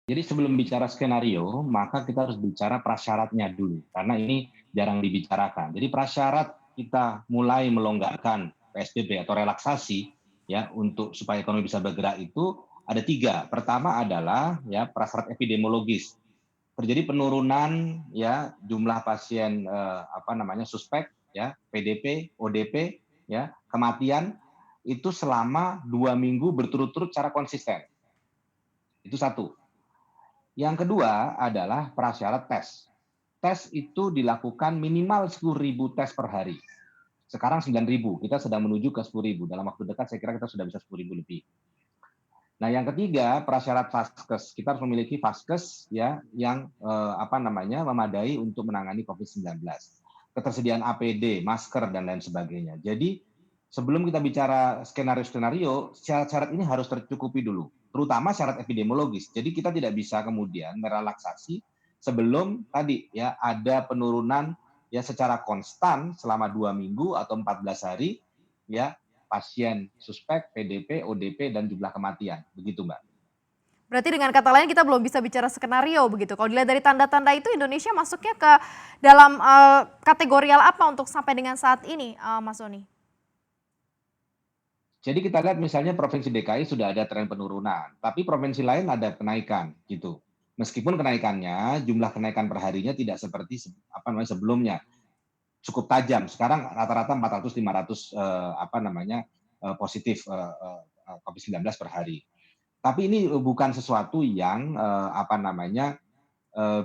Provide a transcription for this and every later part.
Jadi sebelum bicara skenario, maka kita harus bicara prasyaratnya dulu, karena ini jarang dibicarakan. Jadi prasyarat kita mulai melonggarkan PSBB atau relaksasi ya untuk supaya ekonomi bisa bergerak itu ada 3. Pertama adalah ya prasyarat epidemiologis. Terjadi penurunan ya jumlah pasien suspek ya PDP, ODP ya kematian itu selama 2 minggu berturut-turut secara konsisten. Itu satu. Yang kedua adalah prasyarat tes. Tes itu dilakukan minimal 10.000 tes per hari. Sekarang 9.000, kita sedang menuju ke 10.000. Dalam waktu dekat saya kira kita sudah bisa 10.000 lebih. Nah, yang ketiga prasyarat vaskes. Kita harus memiliki vaskes ya yang memadai untuk menangani COVID-19. Ketersediaan APD, masker dan lain sebagainya. Jadi sebelum kita bicara skenario-skenario, syarat-syarat ini harus tercukupi dulu, terutama syarat epidemiologis. Jadi kita tidak bisa kemudian merelaksasi sebelum tadi ya ada penurunan ya secara konstan selama 2 minggu atau 14 hari ya pasien suspek, PDP, ODP dan jumlah kematian. Begitu, Mbak. Berarti dengan kata lain kita belum bisa bicara skenario begitu. Kalau dilihat dari tanda-tanda itu Indonesia masuknya ke dalam kategorial apa untuk sampai dengan saat ini, Mas Doni? Jadi kita lihat misalnya provinsi DKI sudah ada tren penurunan, tapi provinsi lain ada kenaikan gitu. Meskipun kenaikannya, jumlah kenaikan perharinya tidak seperti sebelumnya, cukup tajam. Sekarang rata-rata 400-500 positif COVID-19 per hari. Tapi ini bukan sesuatu yang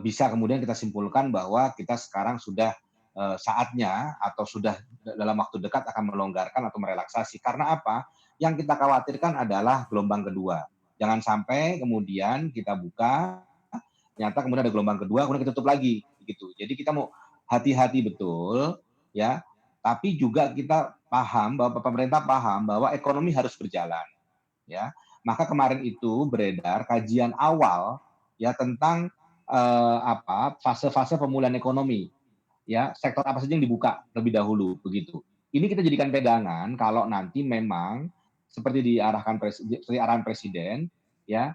bisa kemudian kita simpulkan bahwa kita sekarang sudah saatnya atau sudah dalam waktu dekat akan melonggarkan atau merelaksasi. Karena apa? Yang kita khawatirkan adalah gelombang kedua. Jangan sampai kemudian kita buka, ternyata kemudian ada gelombang kedua, kemudian kita tutup lagi, gitu. Jadi kita mau hati-hati betul, ya. Tapi juga kita paham bahwa pemerintah paham bahwa ekonomi harus berjalan, ya. Maka kemarin itu beredar kajian awal ya tentang fase-fase pemulihan ekonomi. Ya, sektor apa saja yang dibuka lebih dahulu begitu. Ini kita jadikan pegangan kalau nanti memang seperti seperti arahan presiden ya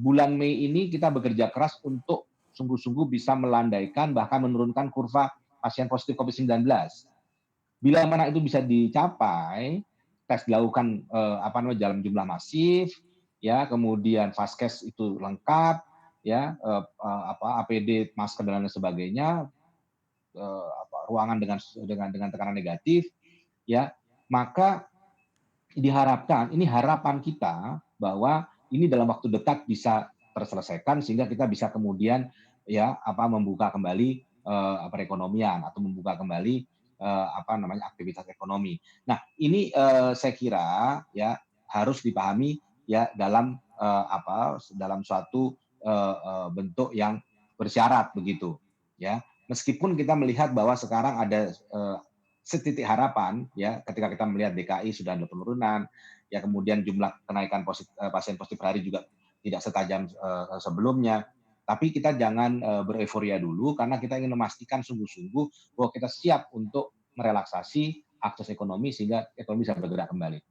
bulan Mei ini kita bekerja keras untuk sungguh-sungguh bisa melandaikan bahkan menurunkan kurva pasien positif COVID-19. Bila mana itu bisa dicapai, tes dilakukan dalam jumlah masif, ya kemudian vaskes itu lengkap, ya APD, masker dan lain sebagainya, ruangan dengan tekanan negatif, ya maka diharapkan ini harapan kita bahwa ini dalam waktu dekat bisa terselesaikan sehingga kita bisa kemudian ya membuka kembali perekonomian atau membuka kembali aktivitas ekonomi. Nah, ini saya kira ya harus dipahami ya dalam suatu bentuk yang bersyarat begitu ya. Meskipun kita melihat bahwa sekarang ada setitik harapan ya ketika kita melihat DKI sudah ada penurunan ya kemudian jumlah kenaikan pasien positif per hari juga tidak setajam sebelumnya. Tapi kita jangan bereforia dulu karena kita ingin memastikan sungguh-sungguh bahwa kita siap untuk merelaksasi akses ekonomi sehingga ekonomi bisa bergerak kembali.